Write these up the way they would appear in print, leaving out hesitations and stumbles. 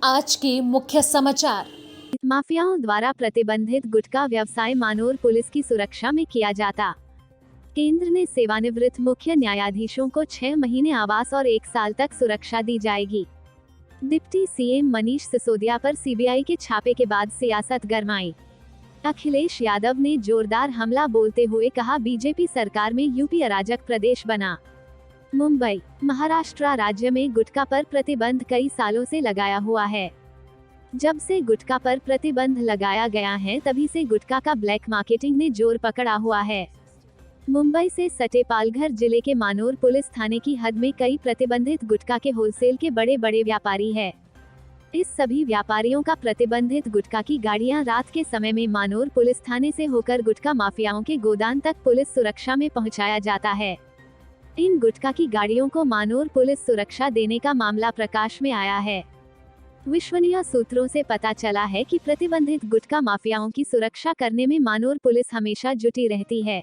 आज के मुख्य समाचार। माफियाओं द्वारा प्रतिबंधित गुटखा व्यवसाय मानोर पुलिस की सुरक्षा में किया जाता। केंद्र ने सेवानिवृत्त मुख्य न्यायाधीशों को 6 महीने आवास और 1 साल तक सुरक्षा दी जाएगी। डिप्टी सीएम मनीष सिसोदिया पर सीबीआई के छापे के बाद सियासत गरमाई। अखिलेश यादव ने जोरदार हमला बोलते हुए कहा, बीजेपी सरकार में यूपी अराजक प्रदेश बना। मुंबई, महाराष्ट्र राज्य में गुटखा पर प्रतिबंध कई सालों से लगाया हुआ है। जब से गुटखा पर प्रतिबंध लगाया गया है तभी से गुटखा का ब्लैक मार्केटिंग ने जोर पकड़ा हुआ है। मुंबई से सटे पालघर जिले के मानोर पुलिस थाने की हद में कई प्रतिबंधित गुटखा के होलसेल के बड़े बड़े व्यापारी हैं। इस सभी व्यापारियों का प्रतिबंधित गुटखा की गाड़ियां रात के समय में मानोर पुलिस थाने से होकर गुटखा माफियाओं के गोदाम तक पुलिस सुरक्षा में पहुंचाया जाता है। इन गुटखा की गाड़ियों को मानोर पुलिस सुरक्षा देने का मामला प्रकाश में आया है। विश्वसनीय सूत्रों से पता चला है कि प्रतिबंधित गुटखा माफियाओं की सुरक्षा करने में मानोर पुलिस हमेशा जुटी रहती है।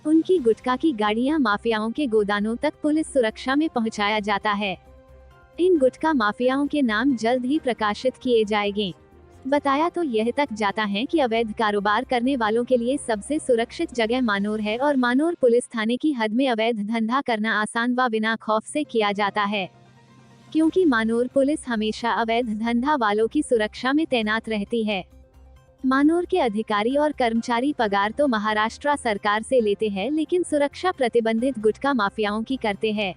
उनकी गुटखा की गाड़ियां माफियाओं के गोदामों तक पुलिस सुरक्षा में पहुंचाया जाता है। इन गुटखा माफियाओं के नाम जल्द ही प्रकाशित किए जाएंगे। बताया तो यह तक जाता है कि अवैध कारोबार करने वालों के लिए सबसे सुरक्षित जगह मानोर है और मानोर पुलिस थाने की हद में अवैध धंधा करना आसान व बिना खौफ से किया जाता है, क्योंकि मानोर पुलिस हमेशा अवैध धंधा वालों की सुरक्षा में तैनात रहती है। मानोर के अधिकारी और कर्मचारी पगार तो महाराष्ट्र सरकार से लेते हैं, लेकिन सुरक्षा प्रतिबंधित गुटखा माफियाओं की करते हैं।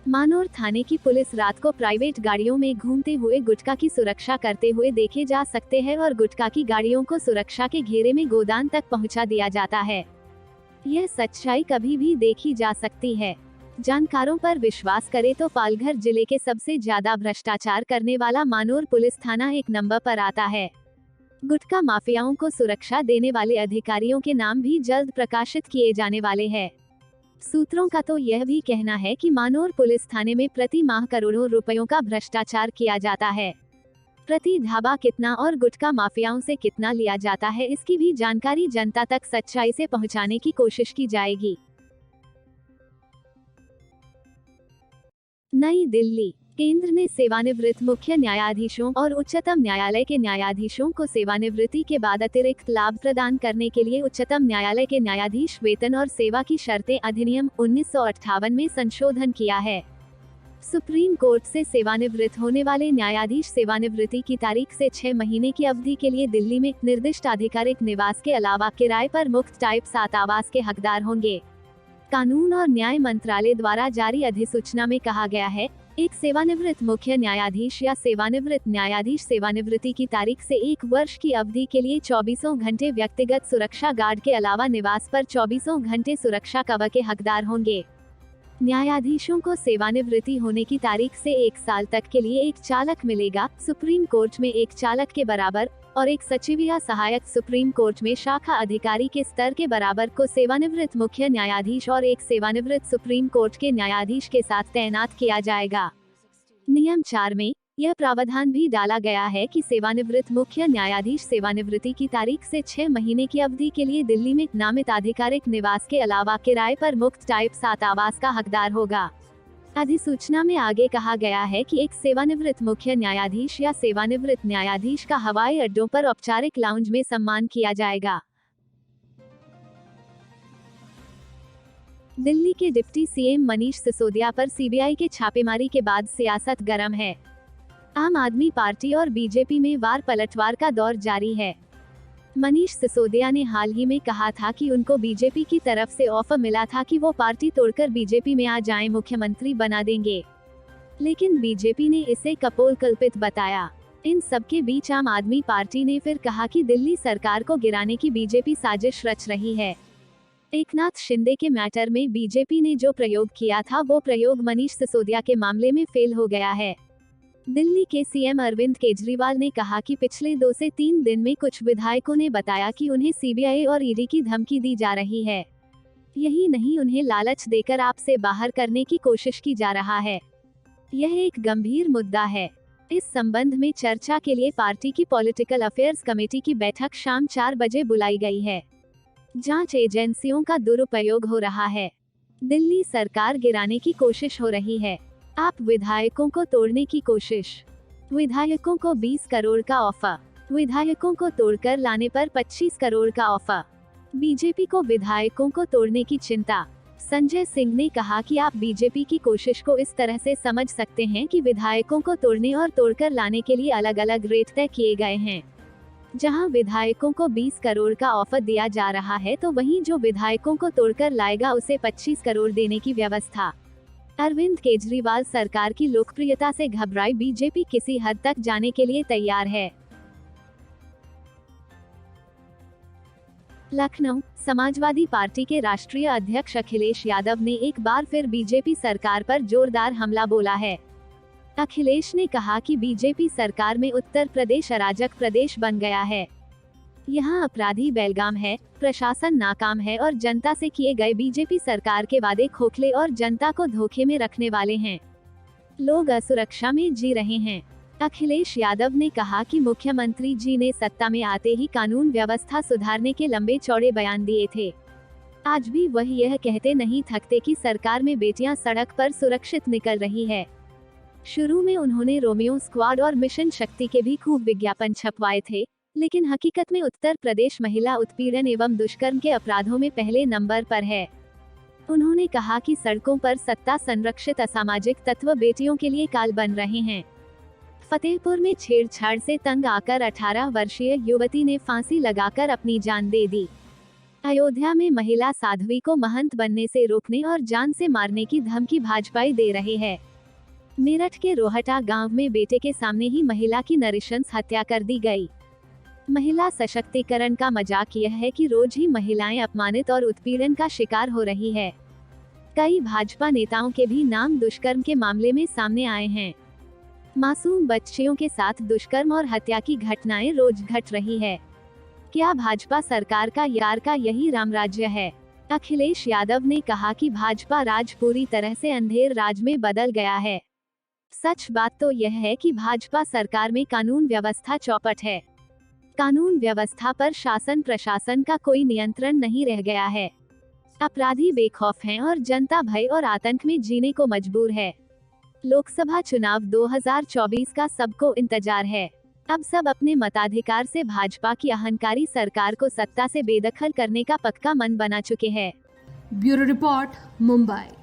मानोर थाने की पुलिस रात को प्राइवेट गाड़ियों में घूमते हुए गुटखा की सुरक्षा करते हुए देखे जा सकते हैं और गुटखा की गाड़ियों को सुरक्षा के घेरे में गोदाम तक पहुंचा दिया जाता है। यह सच्चाई कभी भी देखी जा सकती है। जानकारों पर विश्वास करें तो पालघर जिले के सबसे ज्यादा भ्रष्टाचार करने वाला मानोर पुलिस थाना 1 नंबर पर आता है। गुटखा माफियाओं को सुरक्षा देने वाले अधिकारियों के नाम भी जल्द प्रकाशित किए जाने वाले हैं। सूत्रों का तो यह भी कहना है कि मानोर पुलिस थाने में प्रति माह करोड़ों रुपयों का भ्रष्टाचार किया जाता है। प्रति ढाबा कितना और गुटखा माफियाओं से कितना लिया जाता है, इसकी भी जानकारी जनता तक सच्चाई से पहुंचाने की कोशिश की जाएगी। नई दिल्ली, केंद्र ने सेवानिवृत्त मुख्य न्यायाधीशों और उच्चतम न्यायालय के न्यायाधीशों को सेवानिवृत्ति के बाद अतिरिक्त लाभ प्रदान करने के लिए उच्चतम न्यायालय के न्यायाधीश वेतन और सेवा की शर्तें अधिनियम 1958 में संशोधन किया है। सुप्रीम कोर्ट से सेवानिवृत्त होने वाले न्यायाधीश सेवानिवृत्ति की तारीख से 6 महीने की अवधि के लिए दिल्ली में निर्दिष्ट आधिकारिक निवास के अलावा किराए पर मुफ्त टाइप 7 आवास के हकदार होंगे। कानून और न्याय मंत्रालय द्वारा जारी अधिसूचना में कहा गया है, एक सेवानिवृत्त मुख्य न्यायाधीश या सेवानिवृत्त न्यायाधीश सेवानिवृत्ति की तारीख से 1 वर्ष की अवधि के लिए 24 घंटे व्यक्तिगत सुरक्षा गार्ड के अलावा निवास पर 24 घंटे सुरक्षा कवर के हकदार होंगे। न्यायाधीशों को सेवानिवृत्ति होने की तारीख से 1 साल तक के लिए एक चालक मिलेगा, सुप्रीम कोर्ट में एक चालक के बराबर, और एक सचिव या सहायक सुप्रीम कोर्ट में शाखा अधिकारी के स्तर के बराबर को सेवानिवृत्त मुख्य न्यायाधीश और एक सेवानिवृत्त सुप्रीम कोर्ट के न्यायाधीश के साथ तैनात किया जाएगा। नियम 4 में यह प्रावधान भी डाला गया है कि सेवानिवृत्त मुख्य न्यायाधीश सेवानिवृत्ति की तारीख से 6 महीने की अवधि के लिए दिल्ली में नामित आधिकारिक निवास के अलावा किराए पर मुफ्त टाइप 7 आवास का हकदार होगा। अधिसूचना में आगे कहा गया है कि एक सेवानिवृत्त मुख्य न्यायाधीश या सेवानिवृत्त न्यायाधीश का हवाई अड्डों पर औपचारिक लाउंज में सम्मान किया जाएगा। दिल्ली के डिप्टी सीएम मनीष सिसोदिया पर सीबीआई के छापेमारी के बाद सियासत गर्म है। आम आदमी पार्टी और बीजेपी में वार पलटवार का दौर जारी है। मनीष सिसोदिया ने हाल ही में कहा था कि उनको बीजेपी की तरफ से ऑफर मिला था कि वो पार्टी तोड़कर बीजेपी में आ जाएं, मुख्यमंत्री बना देंगे, लेकिन बीजेपी ने इसे कपोलकल्पित बताया। इन सबके बीच आम आदमी पार्टी ने फिर कहा कि दिल्ली सरकार को गिराने की बीजेपी साजिश रच रही है। एकनाथ शिंदे के मैटर में बीजेपी ने जो प्रयोग किया था वो प्रयोग मनीष सिसोदिया के मामले में फेल हो गया है। दिल्ली के सीएम अरविंद केजरीवाल ने कहा कि पिछले 2 से 3 दिन में कुछ विधायकों ने बताया कि उन्हें सीबीआई और ईडी की धमकी दी जा रही है। यही नहीं, उन्हें लालच देकर आप से बाहर करने की कोशिश की जा रहा है। यह एक गंभीर मुद्दा है। इस संबंध में चर्चा के लिए पार्टी की पॉलिटिकल अफेयर्स कमेटी की बैठक शाम 4 बजे बुलाई गई है। जांच एजेंसियों का दुरुपयोग हो रहा है। दिल्ली सरकार गिराने की कोशिश हो रही है। आप विधायकों को तोड़ने की कोशिश। विधायकों को 20 करोड़ का ऑफर, विधायकों को तोड़कर लाने पर 25 करोड़ का ऑफर। बीजेपी को विधायकों को तोड़ने की चिंता। संजय सिंह ने कहा कि आप बीजेपी की कोशिश को इस तरह से समझ सकते हैं कि विधायकों को तोड़ने और तोड़कर लाने के लिए अलग अलग रेट तय किए गए हैं। जहां विधायकों को 20 करोड़ का ऑफर दिया जा रहा है तो वहीं जो विधायकों को तोड़कर लाएगा उसे 25 करोड़ देने की व्यवस्था। अरविंद केजरीवाल सरकार की लोकप्रियता से घबराई बीजेपी किसी हद तक जाने के लिए तैयार है। लखनऊ, समाजवादी पार्टी के राष्ट्रीय अध्यक्ष अखिलेश यादव ने एक बार फिर बीजेपी सरकार पर जोरदार हमला बोला है। अखिलेश ने कहा कि बीजेपी सरकार में उत्तर प्रदेश अराजक प्रदेश बन गया है। यहाँ अपराधी बेलगाम है, प्रशासन नाकाम है और जनता से किए गए बीजेपी सरकार के वादे खोखले और जनता को धोखे में रखने वाले हैं। लोग असुरक्षा में जी रहे हैं। अखिलेश यादव ने कहा कि मुख्यमंत्री जी ने सत्ता में आते ही कानून व्यवस्था सुधारने के लंबे चौड़े बयान दिए थे। आज भी वह यह कहते नहीं थकते कि सरकार में बेटियां सड़क पर सुरक्षित निकल रही है। शुरू में उन्होंने रोमियो स्क्वाड और मिशन शक्ति के भी खूब विज्ञापन छपवाए थे, लेकिन हकीकत में उत्तर प्रदेश महिला उत्पीड़न एवं दुष्कर्म के अपराधों में पहले नंबर पर है। उन्होंने कहा कि सड़कों पर सत्ता संरक्षित असामाजिक तत्व बेटियों के लिए काल बन रहे हैं। फतेहपुर में छेड़छाड़ से तंग आकर 18 वर्षीय युवती ने फांसी लगाकर अपनी जान दे दी। अयोध्या में महिला साध्वी को महंत बनने से रोकने और जान से मारने की धमकी भाजपाई दे रहे हैं। मेरठ के रोहटा गांव में बेटे के सामने ही महिला की नृशंस हत्या कर दी गई। महिला सशक्तिकरण का मजाक यह है कि रोज ही महिलाएं अपमानित और उत्पीड़न का शिकार हो रही है। कई भाजपा नेताओं के भी नाम दुष्कर्म के मामले में सामने आए हैं। मासूम बच्चियों के साथ दुष्कर्म और हत्या की घटनाएं रोज घट रही है। क्या भाजपा सरकार का यार का यही रामराज्य है? अखिलेश यादव ने कहा कि भाजपा राज पूरी तरह से अंधेर राज में बदल गया है। सच बात तो यह है कि भाजपा सरकार में कानून व्यवस्था चौपट है। कानून व्यवस्था पर शासन प्रशासन का कोई नियंत्रण नहीं रह गया है। अपराधी बेखौफ हैं और जनता भय और आतंक में जीने को मजबूर है। लोकसभा चुनाव 2024 का सबको इंतजार है। अब सब अपने मताधिकार से भाजपा की अहंकारी सरकार को सत्ता से बेदखल करने का पक्का मन बना चुके हैं। Bureau report, Mumbai.